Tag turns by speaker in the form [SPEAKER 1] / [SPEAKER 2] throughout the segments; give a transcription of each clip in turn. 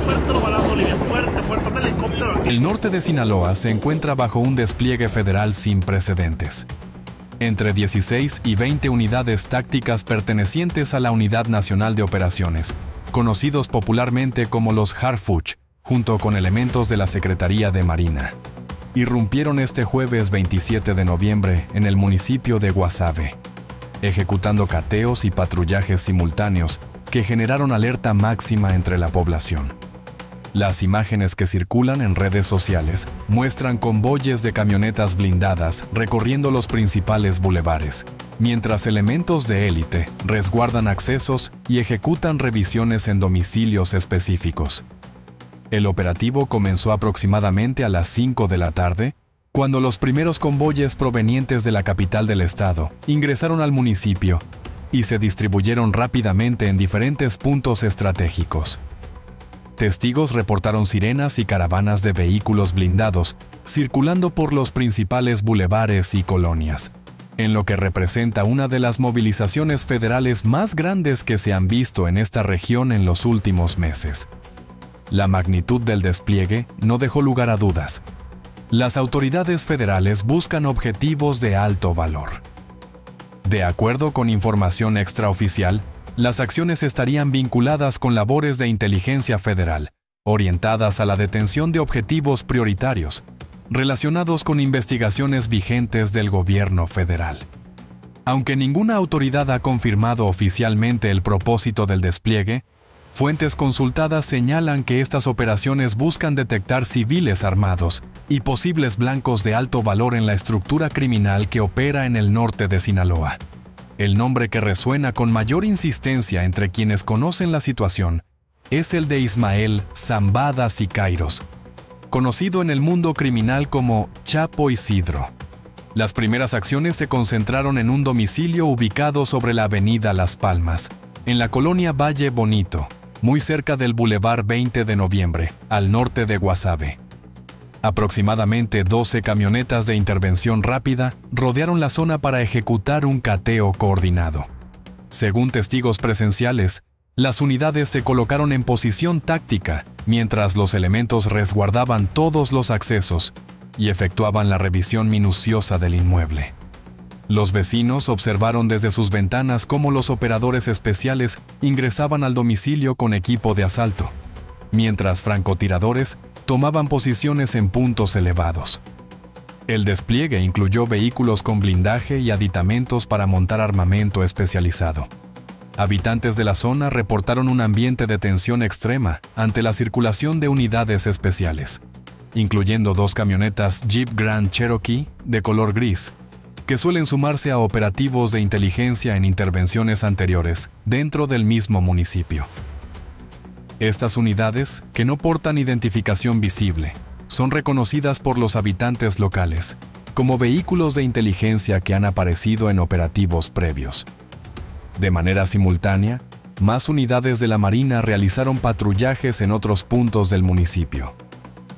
[SPEAKER 1] fuerte los balazos, Olivia. Fuerte, fuerte el helicóptero.
[SPEAKER 2] El norte de Sinaloa se encuentra bajo un despliegue federal sin precedentes. Entre 16 y 20 unidades tácticas pertenecientes a la Unidad Nacional de Operaciones, conocidos popularmente como los Harfuch, junto con elementos de la Secretaría de Marina, irrumpieron este jueves 27 de noviembre en el municipio de Guasave, ejecutando cateos y patrullajes simultáneos que generaron alerta máxima entre la población. Las imágenes que circulan en redes sociales muestran convoyes de camionetas blindadas recorriendo los principales bulevares, mientras elementos de élite resguardan accesos y ejecutan revisiones en domicilios específicos. El operativo comenzó aproximadamente a las 5 de la tarde, cuando los primeros convoyes provenientes de la capital del estado ingresaron al municipio y se distribuyeron rápidamente en diferentes puntos estratégicos. Testigos reportaron sirenas y caravanas de vehículos blindados circulando por los principales bulevares y colonias, en lo que representa una de las movilizaciones federales más grandes que se han visto en esta región en los últimos meses. La magnitud del despliegue no dejó lugar a dudas. Las autoridades federales buscan objetivos de alto valor. De acuerdo con información extraoficial, las acciones estarían vinculadas con labores de inteligencia federal, orientadas a la detención de objetivos prioritarios, relacionados con investigaciones vigentes del gobierno federal. Aunque ninguna autoridad ha confirmado oficialmente el propósito del despliegue, fuentes consultadas señalan que estas operaciones buscan detectar civiles armados y posibles blancos de alto valor en la estructura criminal que opera en el norte de Sinaloa. El nombre que resuena con mayor insistencia entre quienes conocen la situación es el de Ismael Zambada Siqueiros, conocido en el mundo criminal como Chapo Isidro. Las primeras acciones se concentraron en un domicilio ubicado sobre la avenida Las Palmas, en la colonia Valle Bonito, muy cerca del Boulevard 20 de Noviembre, al norte de Guasave. Aproximadamente 12 camionetas de intervención rápida rodearon la zona para ejecutar un cateo coordinado. Según testigos presenciales, las unidades se colocaron en posición táctica mientras los elementos resguardaban todos los accesos y efectuaban la revisión minuciosa del inmueble. Los vecinos observaron desde sus ventanas cómo los operadores especiales ingresaban al domicilio con equipo de asalto, mientras francotiradores tomaban posiciones en puntos elevados. El despliegue incluyó vehículos con blindaje y aditamentos para montar armamento especializado. Habitantes de la zona reportaron un ambiente de tensión extrema ante la circulación de unidades especiales, incluyendo 2 camionetas Jeep Grand Cherokee de color gris, que suelen sumarse a operativos de inteligencia en intervenciones anteriores dentro del mismo municipio. Estas unidades, que no portan identificación visible, son reconocidas por los habitantes locales como vehículos de inteligencia que han aparecido en operativos previos. De manera simultánea, más unidades de la Marina realizaron patrullajes en otros puntos del municipio.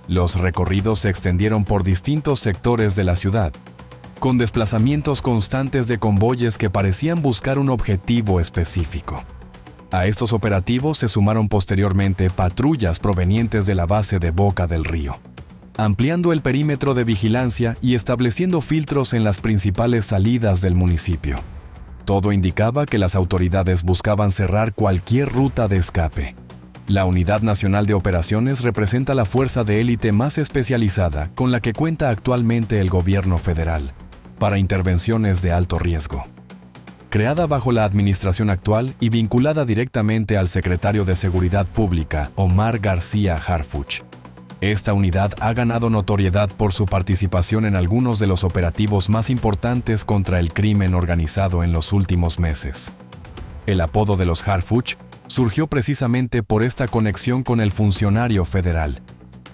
[SPEAKER 2] Los recorridos se extendieron por distintos sectores de la ciudad, con desplazamientos constantes de convoyes que parecían buscar un objetivo específico. A estos operativos se sumaron posteriormente patrullas provenientes de la base de Boca del Río, ampliando el perímetro de vigilancia y estableciendo filtros en las principales salidas del municipio. Todo indicaba que las autoridades buscaban cerrar cualquier ruta de escape. La Unidad Nacional de Operaciones representa la fuerza de élite más especializada con la que cuenta actualmente el gobierno federal para intervenciones de alto riesgo. Creada bajo la administración actual y vinculada directamente al secretario de Seguridad Pública, Omar García Harfuch, esta unidad ha ganado notoriedad por su participación en algunos de los operativos más importantes contra el crimen organizado en los últimos meses. El apodo de los Harfuch surgió precisamente por esta conexión con el funcionario federal,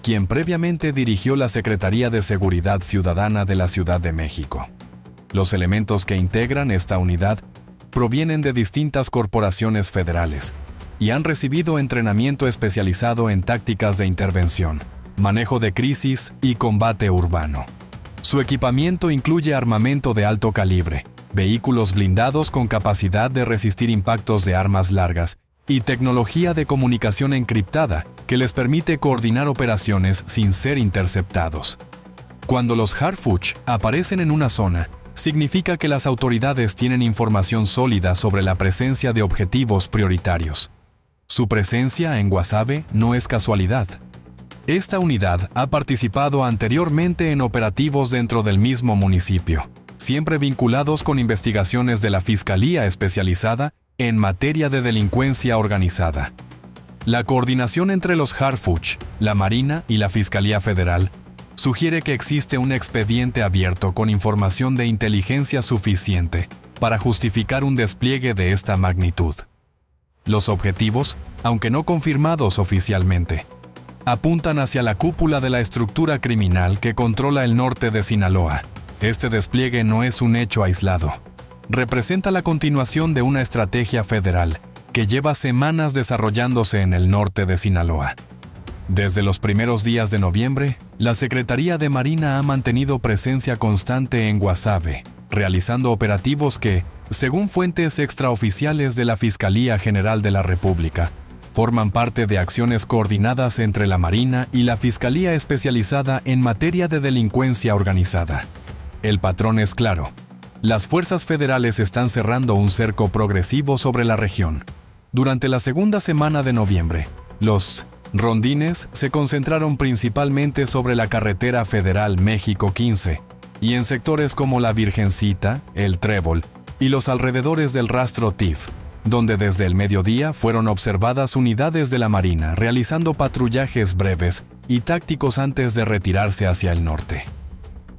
[SPEAKER 2] quien previamente dirigió la Secretaría de Seguridad Ciudadana de la Ciudad de México. Los elementos que integran esta unidad provienen de distintas corporaciones federales y han recibido entrenamiento especializado en tácticas de intervención, manejo de crisis y combate urbano. Su equipamiento incluye armamento de alto calibre, vehículos blindados con capacidad de resistir impactos de armas largas y tecnología de comunicación encriptada que les permite coordinar operaciones sin ser interceptados. Cuando los Harfuch aparecen en una zona, significa que las autoridades tienen información sólida sobre la presencia de objetivos prioritarios. Su presencia en Guasave no es casualidad. Esta unidad ha participado anteriormente en operativos dentro del mismo municipio, siempre vinculados con investigaciones de la Fiscalía Especializada en materia de delincuencia organizada. La coordinación entre los Harfuch, la Marina y la Fiscalía Federal sugiere que existe un expediente abierto con información de inteligencia suficiente para justificar un despliegue de esta magnitud. Los objetivos, aunque no confirmados oficialmente, apuntan hacia la cúpula de la estructura criminal que controla el norte de Sinaloa. Este despliegue no es un hecho aislado. Representa la continuación de una estrategia federal que lleva semanas desarrollándose en el norte de Sinaloa. Desde los primeros días de noviembre, la Secretaría de Marina ha mantenido presencia constante en Guasave, realizando operativos que, según fuentes extraoficiales de la Fiscalía General de la República, forman parte de acciones coordinadas entre la Marina y la Fiscalía Especializada en materia de delincuencia organizada. El patrón es claro. Las fuerzas federales están cerrando un cerco progresivo sobre la región. Durante la segunda semana de noviembre, los rondines se concentraron principalmente sobre la carretera federal México 15 y en sectores como la Virgencita, el Trébol y los alrededores del rastro TIF, donde desde el mediodía fueron observadas unidades de la Marina realizando patrullajes breves y tácticos antes de retirarse hacia el norte.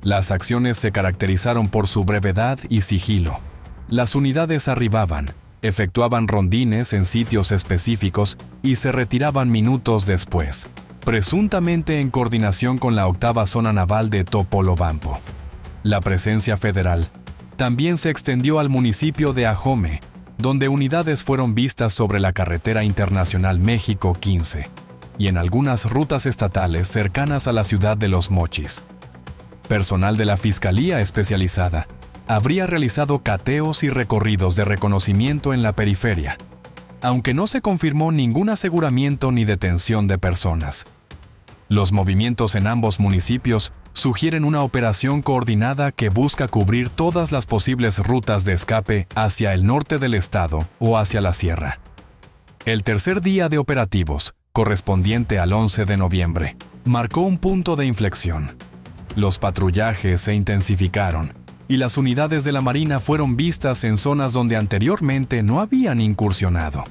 [SPEAKER 2] Las acciones se caracterizaron por su brevedad y sigilo. Las unidades arribaban, efectuaban rondines en sitios específicos y se retiraban minutos después, presuntamente en coordinación con la octava zona naval de Topolobampo. La presencia federal también se extendió al municipio de Ajome, donde unidades fueron vistas sobre la carretera internacional México 15 y en algunas rutas estatales cercanas a la ciudad de Los Mochis. Personal de la Fiscalía Especializada habría realizado cateos y recorridos de reconocimiento en la periferia, aunque no se confirmó ningún aseguramiento ni detención de personas. Los movimientos en ambos municipios sugieren una operación coordinada que busca cubrir todas las posibles rutas de escape hacia el norte del estado o hacia la sierra. El tercer día de operativos, correspondiente al 11 de noviembre, marcó un punto de inflexión. Los patrullajes se intensificaron y las unidades de la Marina fueron vistas en zonas donde anteriormente no habían incursionado.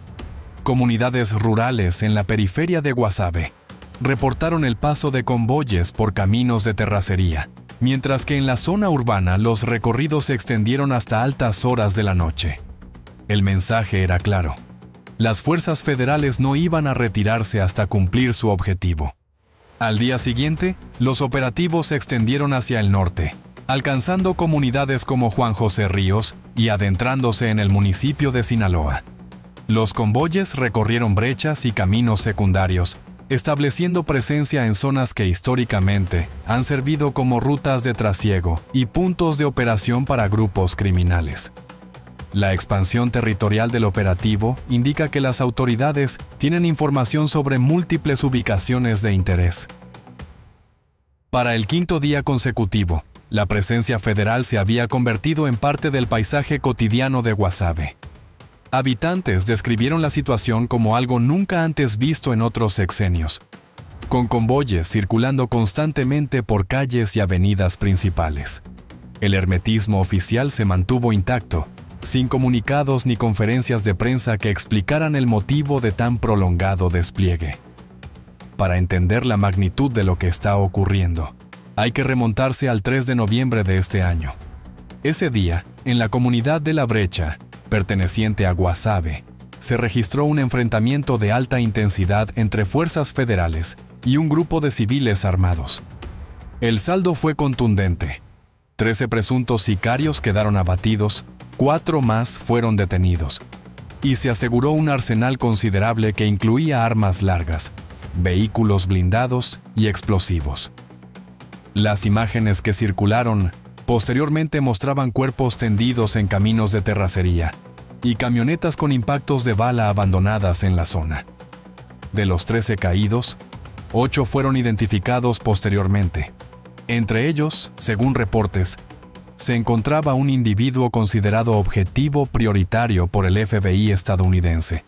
[SPEAKER 2] Comunidades rurales en la periferia de Guasave reportaron el paso de convoyes por caminos de terracería, mientras que en la zona urbana los recorridos se extendieron hasta altas horas de la noche. El mensaje era claro. Las fuerzas federales no iban a retirarse hasta cumplir su objetivo. Al día siguiente, los operativos se extendieron hacia el norte, alcanzando comunidades como Juan José Ríos y adentrándose en el municipio de Sinaloa. Los convoyes recorrieron brechas y caminos secundarios, estableciendo presencia en zonas que históricamente han servido como rutas de trasiego y puntos de operación para grupos criminales. La expansión territorial del operativo indica que las autoridades tienen información sobre múltiples ubicaciones de interés. Para el quinto día consecutivo, la presencia federal se había convertido en parte del paisaje cotidiano de Guasave. Habitantes describieron la situación como algo nunca antes visto en otros sexenios, con convoyes circulando constantemente por calles y avenidas principales. El hermetismo oficial se mantuvo intacto, sin comunicados ni conferencias de prensa que explicaran el motivo de tan prolongado despliegue. Para entender la magnitud de lo que está ocurriendo, hay que remontarse al 3 de noviembre de este año. Ese día, en la comunidad de La Brecha, perteneciente a Guasave, se registró un enfrentamiento de alta intensidad entre fuerzas federales y un grupo de civiles armados. El saldo fue contundente. 13 presuntos sicarios quedaron abatidos, 4 más fueron detenidos, y se aseguró un arsenal considerable que incluía armas largas, vehículos blindados y explosivos. Las imágenes que circularon posteriormente mostraban cuerpos tendidos en caminos de terracería, y camionetas con impactos de bala abandonadas en la zona. De los 13 caídos, 8 fueron identificados posteriormente. Entre ellos, según reportes, se encontraba un individuo considerado objetivo prioritario por el FBI estadounidense,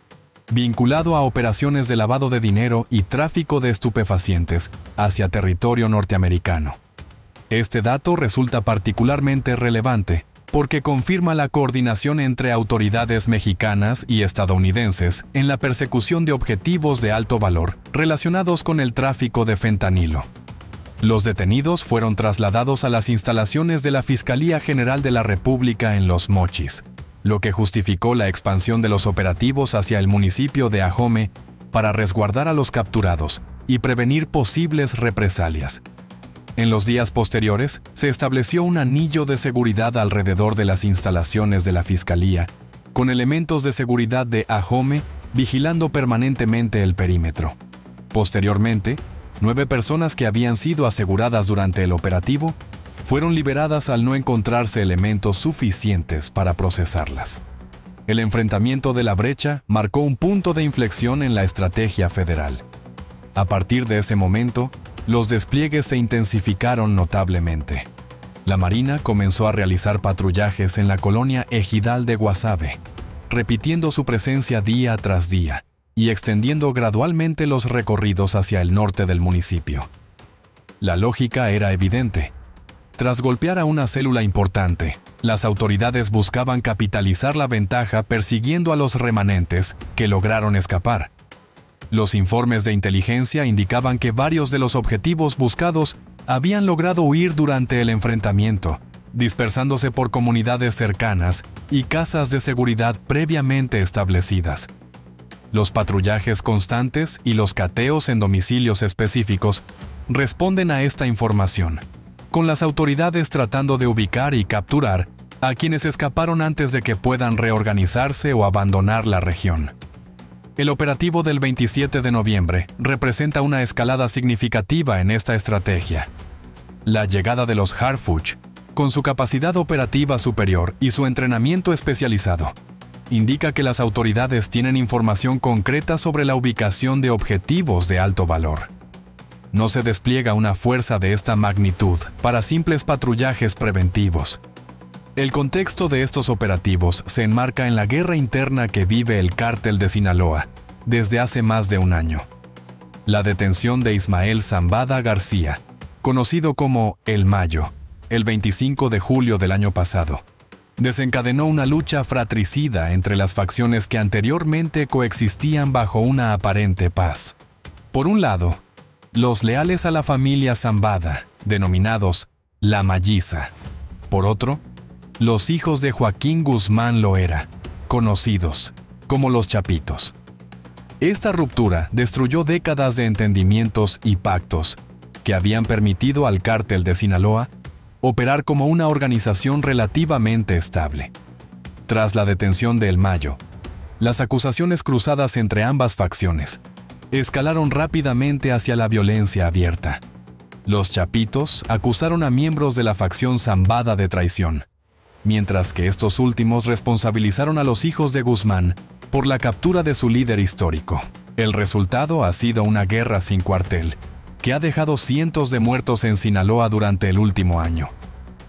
[SPEAKER 2] vinculado a operaciones de lavado de dinero y tráfico de estupefacientes hacia territorio norteamericano. Este dato resulta particularmente relevante porque confirma la coordinación entre autoridades mexicanas y estadounidenses en la persecución de objetivos de alto valor relacionados con el tráfico de fentanilo. Los detenidos fueron trasladados a las instalaciones de la Fiscalía General de la República en Los Mochis, lo que justificó la expansión de los operativos hacia el municipio de Ahome para resguardar a los capturados y prevenir posibles represalias. En los días posteriores, se estableció un anillo de seguridad alrededor de las instalaciones de la Fiscalía, con elementos de seguridad de Ahome vigilando permanentemente el perímetro. Posteriormente, 9 personas que habían sido aseguradas durante el operativo fueron liberadas al no encontrarse elementos suficientes para procesarlas. El enfrentamiento de la brecha marcó un punto de inflexión en la estrategia federal. A partir de ese momento, los despliegues se intensificaron notablemente. La Marina comenzó a realizar patrullajes en la colonia Ejidal de Guasave, repitiendo su presencia día tras día y extendiendo gradualmente los recorridos hacia el norte del municipio. La lógica era evidente. Tras golpear a una célula importante, las autoridades buscaban capitalizar la ventaja persiguiendo a los remanentes que lograron escapar. Los informes de inteligencia indicaban que varios de los objetivos buscados habían logrado huir durante el enfrentamiento, dispersándose por comunidades cercanas y casas de seguridad previamente establecidas. Los patrullajes constantes y los cateos en domicilios específicos responden a esta información, con las autoridades tratando de ubicar y capturar a quienes escaparon antes de que puedan reorganizarse o abandonar la región. El operativo del 27 de noviembre representa una escalada significativa en esta estrategia. La llegada de los Harfuch, con su capacidad operativa superior y su entrenamiento especializado, indica que las autoridades tienen información concreta sobre la ubicación de objetivos de alto valor. No se despliega una fuerza de esta magnitud para simples patrullajes preventivos. El contexto de estos operativos se enmarca en la guerra interna que vive el Cártel de Sinaloa desde hace más de un año. La detención de Ismael Zambada García, conocido como El Mayo, el 25 de julio del año pasado, desencadenó una lucha fratricida entre las facciones que anteriormente coexistían bajo una aparente paz. Por un lado, los leales a la familia Zambada, denominados La Malliza. Por otro, los hijos de Joaquín Guzmán Loera, conocidos como los Chapitos. Esta ruptura destruyó décadas de entendimientos y pactos que habían permitido al Cártel de Sinaloa operar como una organización relativamente estable. Tras la detención de El Mayo, las acusaciones cruzadas entre ambas facciones escalaron rápidamente hacia la violencia abierta. Los Chapitos acusaron a miembros de la facción Zambada de traición, mientras que estos últimos responsabilizaron a los hijos de Guzmán por la captura de su líder histórico. El resultado ha sido una guerra sin cuartel, que ha dejado cientos de muertos en Sinaloa durante el último año.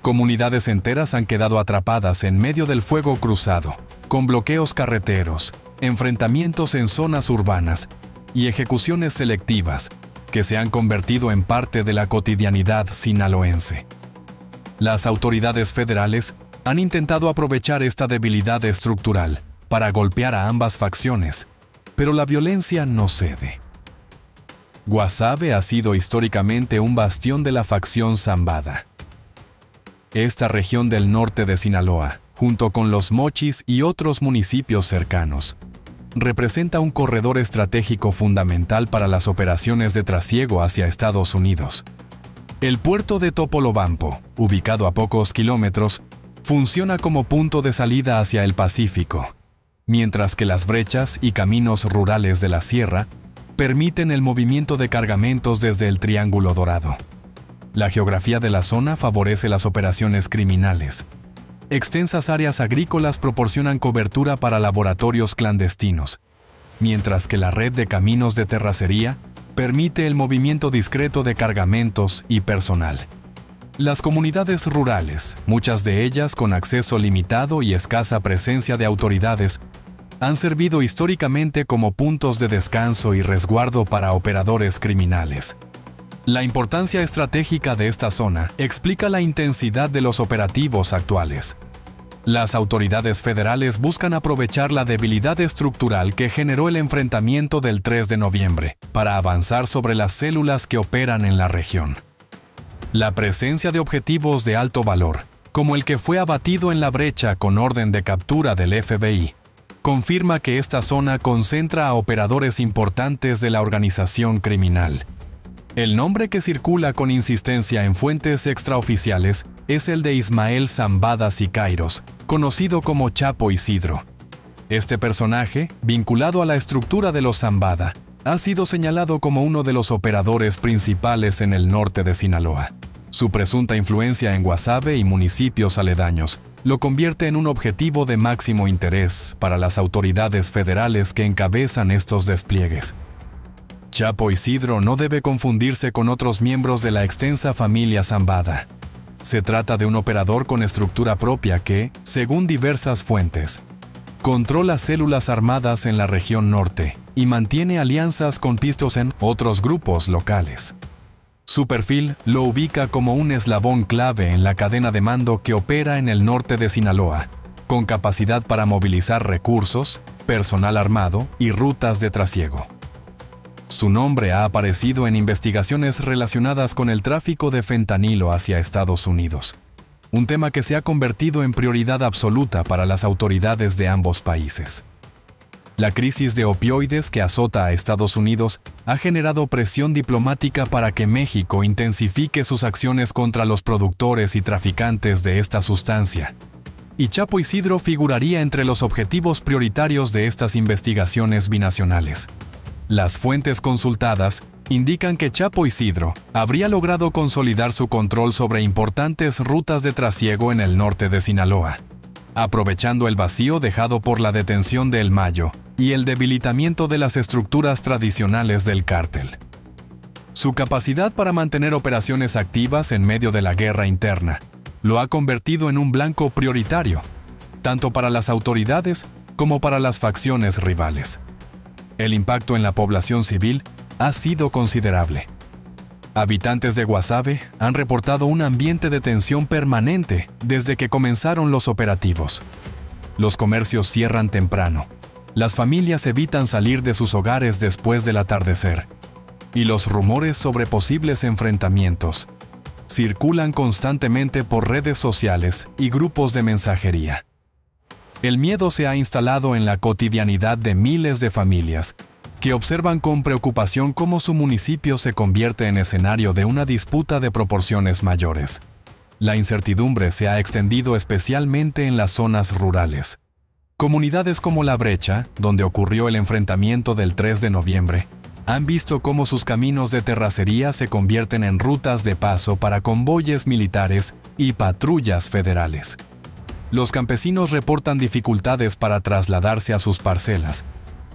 [SPEAKER 2] Comunidades enteras han quedado atrapadas en medio del fuego cruzado, con bloqueos carreteros, enfrentamientos en zonas urbanas y ejecuciones selectivas que se han convertido en parte de la cotidianidad sinaloense. Las autoridades federales han intentado aprovechar esta debilidad estructural para golpear a ambas facciones, pero la violencia no cede. Guasave ha sido históricamente un bastión de la facción Zambada. Esta región del norte de Sinaloa, junto con Los Mochis y otros municipios cercanos, representa un corredor estratégico fundamental para las operaciones de trasiego hacia Estados Unidos. El puerto de Topolobampo, ubicado a pocos kilómetros, funciona como punto de salida hacia el Pacífico, mientras que las brechas y caminos rurales de la sierra permiten el movimiento de cargamentos desde el Triángulo Dorado. La geografía de la zona favorece las operaciones criminales. extensas áreas agrícolas proporcionan cobertura para laboratorios clandestinos, mientras que la red de caminos de terracería permite el movimiento discreto de cargamentos y personal. Las comunidades rurales, muchas de ellas con acceso limitado y escasa presencia de autoridades, han servido históricamente como puntos de descanso y resguardo para operadores criminales. La importancia estratégica de esta zona explica la intensidad de los operativos actuales. Las autoridades federales buscan aprovechar la debilidad estructural que generó el enfrentamiento del 3 de noviembre para avanzar sobre las células que operan en la región. La presencia de objetivos de alto valor, como el que fue abatido en La Brecha con orden de captura del FBI, confirma que esta zona concentra a operadores importantes de la organización criminal. El nombre que circula con insistencia en fuentes extraoficiales es el de Ismael Zambada Siqueiros, conocido como Chapo Isidro. Este personaje, vinculado a la estructura de los Zambada, ha sido señalado como uno de los operadores principales en el norte de Sinaloa. Su presunta influencia en Guasave y municipios aledaños lo convierte en un objetivo de máximo interés para las autoridades federales que encabezan estos despliegues. Chapo Isidro no debe confundirse con otros miembros de la extensa familia Zambada. Se trata de un operador con estructura propia que, según diversas fuentes, controla células armadas en la región norte y mantiene alianzas con pistos en otros grupos locales. Su perfil lo ubica como un eslabón clave en la cadena de mando que opera en el norte de Sinaloa, con capacidad para movilizar recursos, personal armado y rutas de trasiego. Su nombre ha aparecido en investigaciones relacionadas con el tráfico de fentanilo hacia Estados Unidos, un tema que se ha convertido en prioridad absoluta para las autoridades de ambos países. La crisis de opioides que azota a Estados Unidos ha generado presión diplomática para que México intensifique sus acciones contra los productores y traficantes de esta sustancia. Y Chapo Isidro figuraría entre los objetivos prioritarios de estas investigaciones binacionales. Las fuentes consultadas indican que Chapo Isidro habría logrado consolidar su control sobre importantes rutas de trasiego en el norte de Sinaloa, aprovechando el vacío dejado por la detención de El Mayo y el debilitamiento de las estructuras tradicionales del cártel. Su capacidad para mantener operaciones activas en medio de la guerra interna lo ha convertido en un blanco prioritario, tanto para las autoridades como para las facciones rivales. El impacto en la población civil ha sido considerable. Habitantes de Guasave han reportado un ambiente de tensión permanente desde que comenzaron los operativos. Los comercios cierran temprano, las familias evitan salir de sus hogares después del atardecer, y los rumores sobre posibles enfrentamientos circulan constantemente por redes sociales y grupos de mensajería. El miedo se ha instalado en la cotidianidad de miles de familias que observan con preocupación cómo su municipio se convierte en escenario de una disputa de proporciones mayores. La incertidumbre se ha extendido especialmente en las zonas rurales. Comunidades como La Brecha, donde ocurrió el enfrentamiento del 3 de noviembre, han visto cómo sus caminos de terracería se convierten en rutas de paso para convoyes militares y patrullas federales. Los campesinos reportan dificultades para trasladarse a sus parcelas,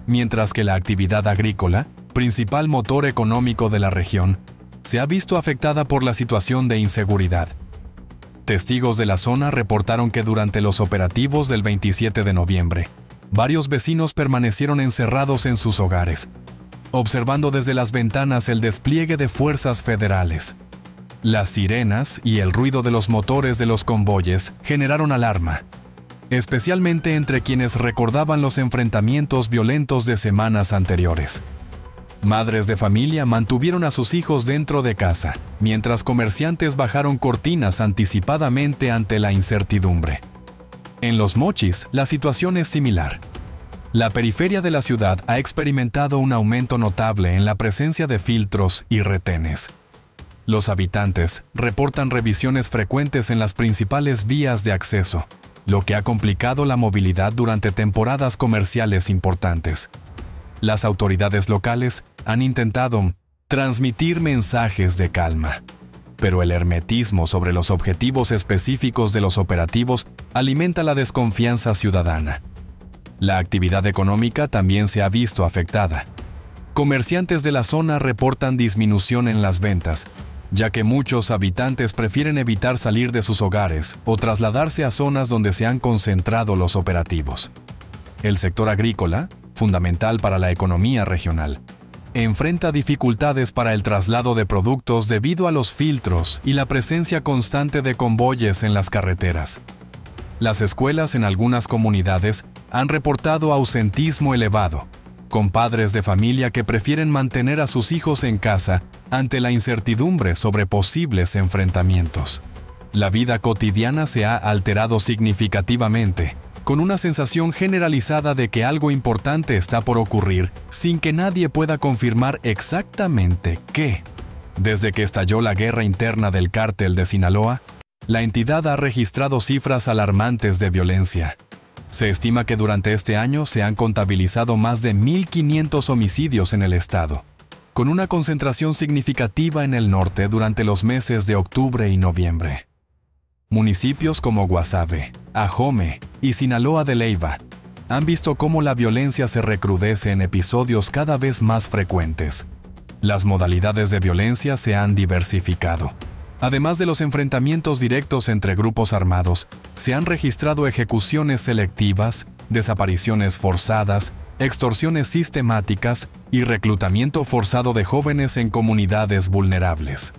[SPEAKER 2] mientras que la actividad agrícola, principal motor económico de la región, se ha visto afectada por la situación de inseguridad. Testigos de la zona reportaron que durante los operativos del 27 de noviembre, varios vecinos permanecieron encerrados en sus hogares, observando desde las ventanas el despliegue de fuerzas federales. Las sirenas y el ruido de los motores de los convoyes generaron alarma, especialmente entre quienes recordaban los enfrentamientos violentos de semanas anteriores. Madres de familia mantuvieron a sus hijos dentro de casa, mientras comerciantes bajaron cortinas anticipadamente ante la incertidumbre. En Los Mochis, la situación es similar. La periferia de la ciudad ha experimentado un aumento notable en la presencia de filtros y retenes. Los habitantes reportan revisiones frecuentes en las principales vías de acceso, lo que ha complicado la movilidad durante temporadas comerciales importantes. Las autoridades locales han intentado transmitir mensajes de calma, pero el hermetismo sobre los objetivos específicos de los operativos alimenta la desconfianza ciudadana. La actividad económica también se ha visto afectada. Comerciantes de la zona reportan disminución en las ventas, ya que muchos habitantes prefieren evitar salir de sus hogares o trasladarse a zonas donde se han concentrado los operativos. El sector agrícola, fundamental para la economía regional, enfrenta dificultades para el traslado de productos debido a los filtros y la presencia constante de convoyes en las carreteras. Las escuelas en algunas comunidades han reportado ausentismo elevado, con padres de familia que prefieren mantener a sus hijos en casa ante la incertidumbre sobre posibles enfrentamientos. La vida cotidiana se ha alterado significativamente, con una sensación generalizada de que algo importante está por ocurrir sin que nadie pueda confirmar exactamente qué. Desde que estalló la guerra interna del cártel de Sinaloa, la entidad ha registrado cifras alarmantes de violencia. Se estima que durante este año se han contabilizado más de 1.500 homicidios en el estado, con una concentración significativa en el norte durante los meses de octubre y noviembre. Municipios como Guasave, Ajome y Sinaloa de Leyva han visto cómo la violencia se recrudece en episodios cada vez más frecuentes. Las modalidades de violencia se han diversificado. Además de los enfrentamientos directos entre grupos armados, se han registrado ejecuciones selectivas, desapariciones forzadas, extorsiones sistemáticas y reclutamiento forzado de jóvenes en comunidades vulnerables.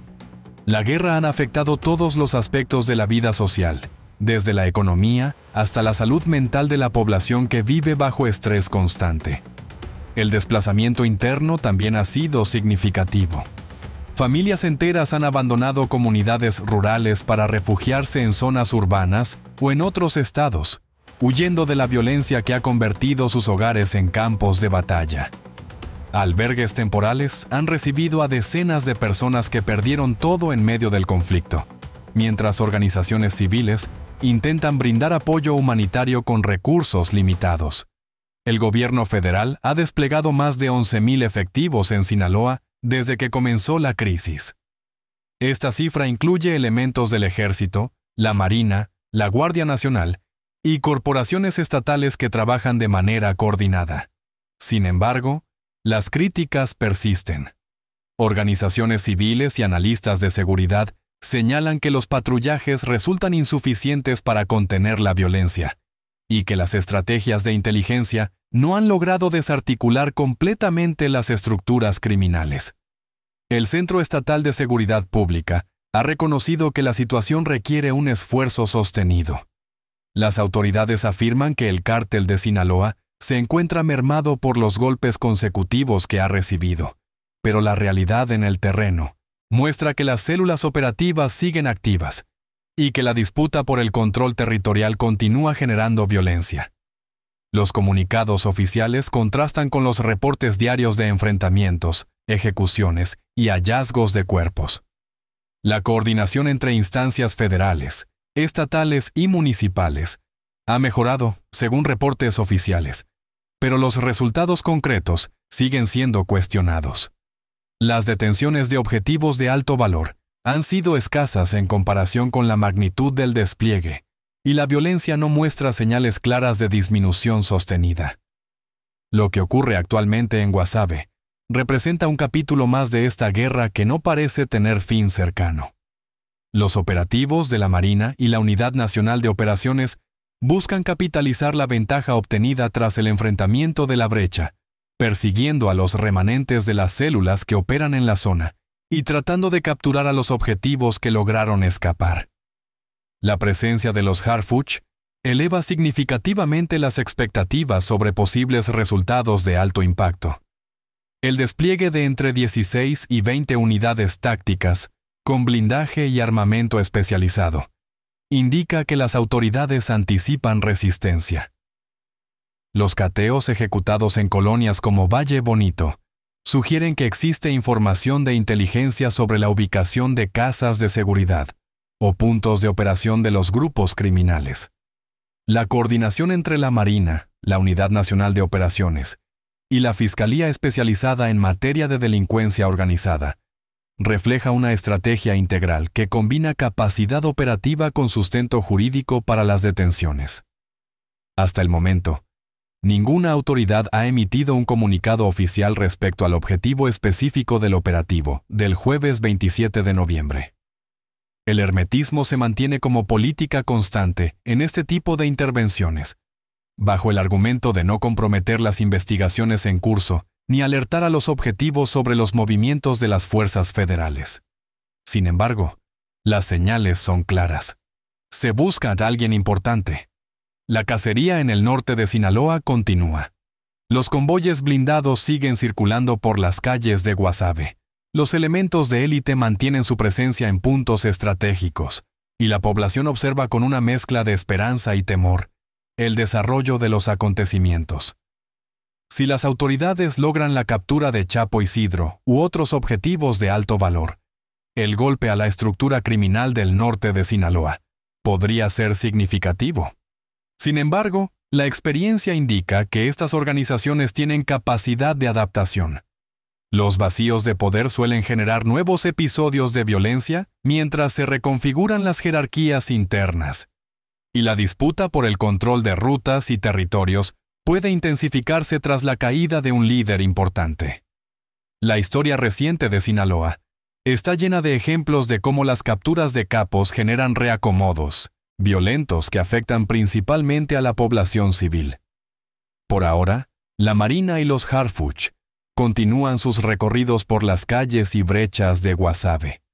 [SPEAKER 2] La guerra ha afectado todos los aspectos de la vida social, desde la economía hasta la salud mental de la población que vive bajo estrés constante. El desplazamiento interno también ha sido significativo. Familias enteras han abandonado comunidades rurales para refugiarse en zonas urbanas o en otros estados, huyendo de la violencia que ha convertido sus hogares en campos de batalla. Albergues temporales han recibido a decenas de personas que perdieron todo en medio del conflicto, mientras organizaciones civiles intentan brindar apoyo humanitario con recursos limitados. El gobierno federal ha desplegado más de 11,000 efectivos en Sinaloa desde que comenzó la crisis. Esta cifra incluye elementos del Ejército, la Marina, la Guardia Nacional y corporaciones estatales que trabajan de manera coordinada. Sin embargo, las críticas persisten. Organizaciones civiles y analistas de seguridad señalan que los patrullajes resultan insuficientes para contener la violencia y que las estrategias de inteligencia no han logrado desarticular completamente las estructuras criminales. El Centro Estatal de Seguridad Pública ha reconocido que la situación requiere un esfuerzo sostenido. Las autoridades afirman que el cártel de Sinaloa se encuentra mermado por los golpes consecutivos que ha recibido, pero la realidad en el terreno muestra que las células operativas siguen activas y que la disputa por el control territorial continúa generando violencia. Los comunicados oficiales contrastan con los reportes diarios de enfrentamientos, ejecuciones y hallazgos de cuerpos. La coordinación entre instancias federales, estatales y municipales ha mejorado, según reportes oficiales, pero los resultados concretos siguen siendo cuestionados. Las detenciones de objetivos de alto valor han sido escasas en comparación con la magnitud del despliegue, y la violencia no muestra señales claras de disminución sostenida. Lo que ocurre actualmente en Guasave representa un capítulo más de esta guerra que no parece tener fin cercano. Los operativos de la Marina y la Unidad Nacional de Operaciones buscan capitalizar la ventaja obtenida tras el enfrentamiento de la brecha, persiguiendo a los remanentes de las células que operan en la zona y tratando de capturar a los objetivos que lograron escapar. La presencia de los Harfuch eleva significativamente las expectativas sobre posibles resultados de alto impacto. El despliegue de entre 16 y 20 unidades tácticas, con blindaje y armamento especializado, indica que las autoridades anticipan resistencia. Los cateos ejecutados en colonias como Valle Bonito sugieren que existe información de inteligencia sobre la ubicación de casas de seguridad o puntos de operación de los grupos criminales. La coordinación entre la Marina, la Unidad Nacional de Operaciones y la Fiscalía Especializada en Materia de Delincuencia Organizada refleja una estrategia integral que combina capacidad operativa con sustento jurídico para las detenciones. Hasta el momento, ninguna autoridad ha emitido un comunicado oficial respecto al objetivo específico del operativo del jueves 27 de noviembre. El hermetismo se mantiene como política constante en este tipo de intervenciones, bajo el argumento de no comprometer las investigaciones en curso ni alertar a los objetivos sobre los movimientos de las fuerzas federales. Sin embargo, las señales son claras. Se busca a alguien importante. La cacería en el norte de Sinaloa continúa. Los convoyes blindados siguen circulando por las calles de Guasave. Los elementos de élite mantienen su presencia en puntos estratégicos, y la población observa con una mezcla de esperanza y temor el desarrollo de los acontecimientos. Si las autoridades logran la captura de Chapo Isidro u otros objetivos de alto valor, el golpe a la estructura criminal del norte de Sinaloa podría ser significativo. Sin embargo, la experiencia indica que estas organizaciones tienen capacidad de adaptación. Los vacíos de poder suelen generar nuevos episodios de violencia mientras se reconfiguran las jerarquías internas, y la disputa por el control de rutas y territorios puede intensificarse tras la caída de un líder importante. La historia reciente de Sinaloa está llena de ejemplos de cómo las capturas de capos generan reacomodos violentos que afectan principalmente a la población civil. Por ahora, la Marina y los Harfuch continúan sus recorridos por las calles y brechas de Guasave.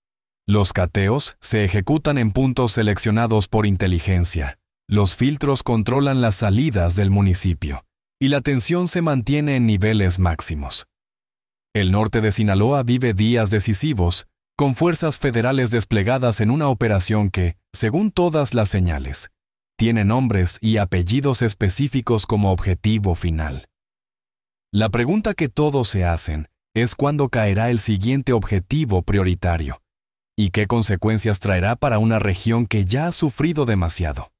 [SPEAKER 2] Los cateos se ejecutan en puntos seleccionados por inteligencia. Los filtros controlan las salidas del municipio, y la tensión se mantiene en niveles máximos. El norte de Sinaloa vive días decisivos, con fuerzas federales desplegadas en una operación que, según todas las señales, tiene nombres y apellidos específicos como objetivo final. La pregunta que todos se hacen es cuándo caerá el siguiente objetivo prioritario, y qué consecuencias traerá para una región que ya ha sufrido demasiado.